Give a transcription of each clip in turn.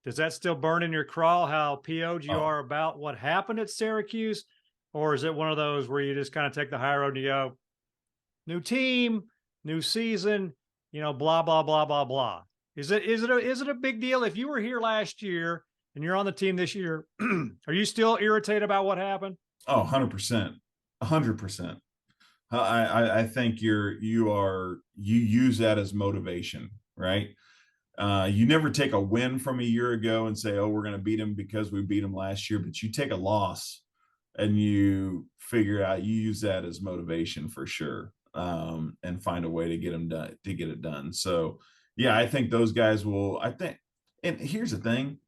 Does that still burn in your craw how PO'd you Oh, are about what happened at Syracuse? Or is it one of those where you just kind of take the high road and you go, new team, new season, blah, blah, blah, blah, blah. Is it a big deal? If you were here last year and you're on the team this year, are you still irritated about what happened? 100%. 100%. I think you use that as motivation, right? You never take a win from a year ago and say, "Oh, we're going to beat them because we beat them last year." But you take a loss and you figure out you use that as motivation for sure, and find a way to get them done to get it done. So, yeah, I think those guys will. I think, and here's the thing: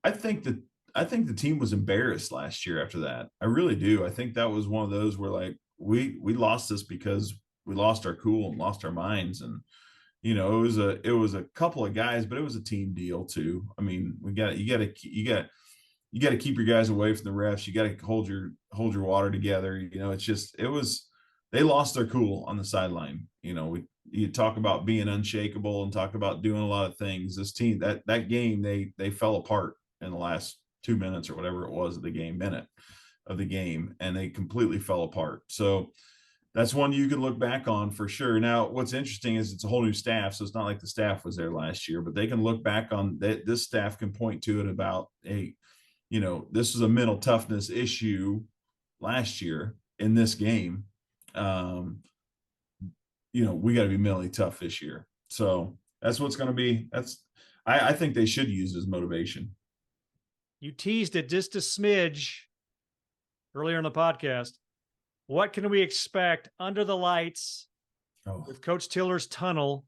I think that I think the team was embarrassed last year after that. I really do. I think that was one of those where like we lost this because we lost our cool and lost our minds. And it was a couple of guys, but it was a team deal too. I mean, you got to keep your guys away from the refs. You got to hold your water together. They lost their cool on the sideline. You talk about being unshakable and talk about doing a lot of things. This team, that game, they fell apart in the last 2 minutes or whatever it was of the minute of the game, and they completely fell apart. So that's one you could look back on for sure. Now, what's interesting is it's a whole new staff, so it's not like the staff was there last year, but they can look back on that. This staff can point to it about, hey, this is a mental toughness issue last year in this game. We got to be mentally tough this year. So that's what's going to be. I think they should use as motivation. You teased it just a smidge earlier in the podcast. What can we expect under the lights with Coach Tiller's tunnel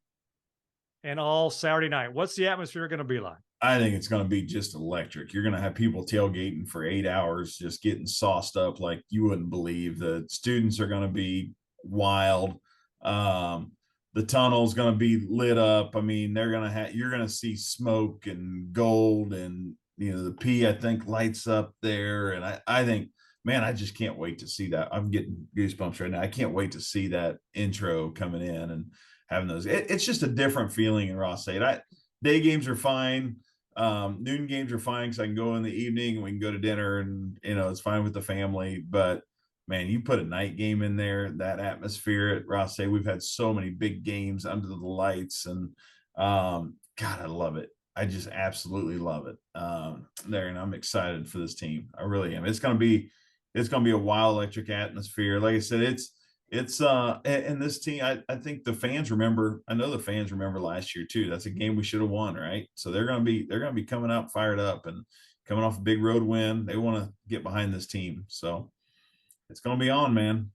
and all Saturday night? What's the atmosphere going to be like? I think it's going to be just electric. You're going to have people tailgating for 8 hours, just getting sauced up like you wouldn't believe. The students are going to be wild. The tunnel's going to be lit up. I mean, you're going to see smoke and gold, and the P, I think, lights up there. And I think, man, I just can't wait to see that. I'm getting goosebumps right now. I can't wait to see that intro coming in and having those. It's just a different feeling in Ross-Ade. Day games are fine. Noon games are fine because I can go in the evening and we can go to dinner, and it's fine with the family. But man, you put a night game in there, that atmosphere at Ross-Ade. We've had so many big games under the lights, and God, I love it. I just absolutely love it there, and I'm excited for this team. I really am. It's gonna be a wild, electric atmosphere. Like I said, and this team, I think the fans remember. I know the fans remember last year too. That's a game we should have won, right? So they're gonna be coming out fired up and coming off a big road win. They want to get behind this team. So it's gonna be on, man.